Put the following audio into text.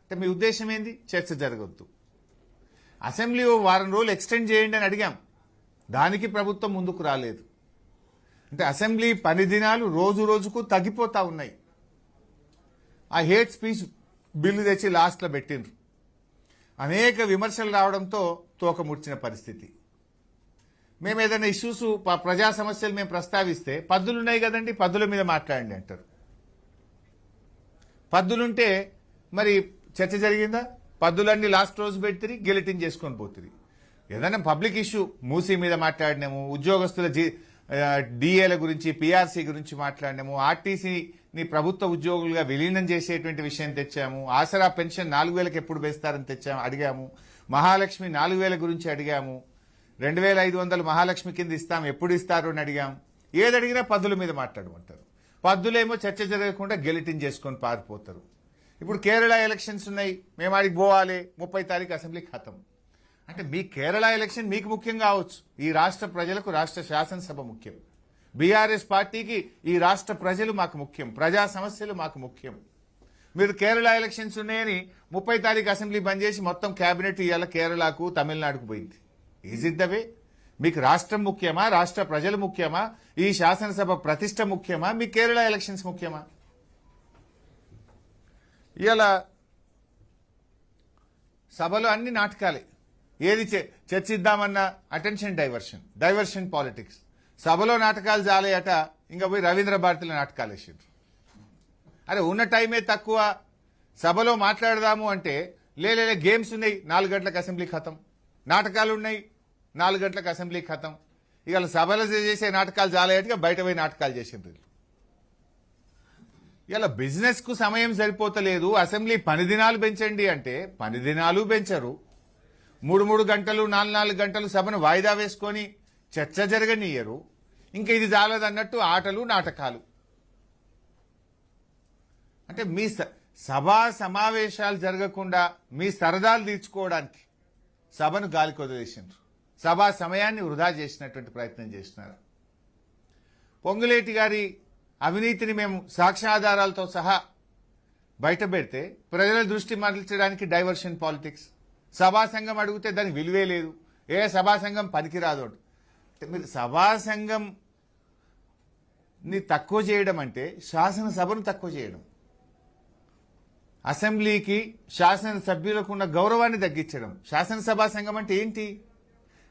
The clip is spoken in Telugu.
అంటే మీ ఉద్దేశం ఏంది? చర్చ జరగొద్దు. అసెంబ్లీ వారం రోజులు ఎక్స్టెండ్ చేయండి అని అడిగాం, దానికి ప్రభుత్వం ముందుకు రాలేదు. అంటే అసెంబ్లీ పని దినాలు రోజు రోజుకు తగ్గిపోతా ఉన్నాయి. ఆ హేట్ స్పీచ్ బిల్లు తెచ్చి లాస్ట్లో పెట్టిండ్రు. అనేక విమర్శలు రావడంతో తోక ముడిచిన పరిస్థితి. మేము ఏదైనా ఇష్యూస్ ప్రజా సమస్యలు మేము ప్రస్తావిస్తే పద్దులున్నాయి కదండి, పద్దుల మీద మాట్లాడండి అంటారు. పద్దులుంటే మరి చర్చ జరిగిందా? పద్దులన్నీ లాస్ట్ రోజు పెడితే గెలిటింగ్ చేసుకొని పోతుంది. ఏదైనా పబ్లిక్ ఇష్యూ మూసీ మీద మాట్లాడినాము, ఉద్యోగస్తుల డిఏల గురించి, పిఆర్సీ గురించి మాట్లాడినాము, ఆర్టీసీని ప్రభుత్వ ఉద్యోగులుగా విలీనం చేసేటువంటి విషయం తెచ్చాము, ఆసరా పెన్షన్ 4,000కి ఎప్పుడు వేస్తారని అడిగాము, మహాలక్ష్మి 4,000 గురించి అడిగాము, 2,500 మహాలక్ష్మి కింద ఇస్తాం, ఎప్పుడు ఇస్తారు అని అడిగాం. ఏది అడిగినా పద్దుల మీద మాట్లాడమంటారు. పద్దులేమో చర్చ జరగకుండా గెలిటింగ్ చేసుకొని పారిపోతారు. ఇప్పుడు కేరళ ఎలక్షన్స్ ఉన్నాయి, మేము ఆడికి పోవాలి, 30 తారీఖు అసెంబ్లీ ఖతం. అంటే మీ కేరళ ఎలక్షన్ మీకు ముఖ్యం కావచ్చు, ఈ రాష్ట్ర ప్రజలకు రాష్ట్ర శాసనసభ ముఖ్యం. బీఆర్ఎస్ పార్టీకి ఈ రాష్ట్ర ప్రజలు మాకు ముఖ్యం, ప్రజా సమస్యలు మాకు ముఖ్యం. మీరు కేరళ ఎలక్షన్స్ ఉన్నాయని 30 తారీఖు అసెంబ్లీ బంద్ చేసి మొత్తం కేబినెట్ ఇవాళ కేరళకు, తమిళనాడుకు పోయింది. Is it the way? మీకు రాష్ట్రం ముఖ్యమా, రాష్ట్ర ప్రజలు ముఖ్యమా, ఈ శాసనసభ ప్రతిష్ట ముఖ్యమా, మీ కేరళ ఎలక్షన్స్ ముఖ్యమా? ఇవాళ సభలో అన్ని నాటకాలే. ఏది చర్చిద్దామన్న అటెన్షన్ డైవర్షన్ పాలిటిక్స్. సభలో నాటకాలు జాలేయట, ఇంకా పోయి రవీంద్ర భారతిలో నాటకాలు వేసిండ్రు. అరే ఉన్న టైమే తక్కువ, సభలో మాట్లాడదాము అంటే లేలే గేమ్స్ ఉన్నాయి, 4 గంటలకు అసెంబ్లీ ఖతం, నాటకాలు ఉన్నాయి 4 గంటలకు అసెంబ్లీ ఖతం. ఇవాళ సభలో చేసే నాటకాలు జాలేయటగా బయట పోయి నాటకాలు చేసిండ్రు. ఇలా బిజినెస్ కు సమయం సరిపోతలేదు, అసెంబ్లీ పని దినాలు పెంచండి అంటే పని దినాలు పెంచరు. 3 గంటలు 4 గంటలు సభను వాయిదా వేసుకొని చర్చ జరగనీయరు. ఇంకా ఇది చాలదన్నట్టు ఆటలు నాటకాలు. అంటే మీ సభా సమావేశాలు జరగకుండా మీ సరదాలు తీర్చుకోవడానికి సభను గాలికి వదిలేసిండ్రు. సభా సమయాన్ని వృధా చేసినటువంటి ప్రయత్నం చేస్తున్నారు. పొంగులేటి గారి అవినీతిని మేము సాక్ష్యాధారాలతో సహా బయట పెడితే ప్రజల దృష్టి మరల్చడానికి డైవర్షన్ పాలిటిక్స్. సభా సంఘం అడిగితే దానికి విలువే లేదు, ఏ సభా సంఘం పనికిరాదు. మీరు సభా సంఘంని తక్కువ చేయడం అంటే శాసనసభను తక్కువ చేయడం, అసెంబ్లీకి శాసనసభ్యులకు ఉన్న గౌరవాన్ని తగ్గించడం. శాసనసభా సంఘం అంటే ఏంటి?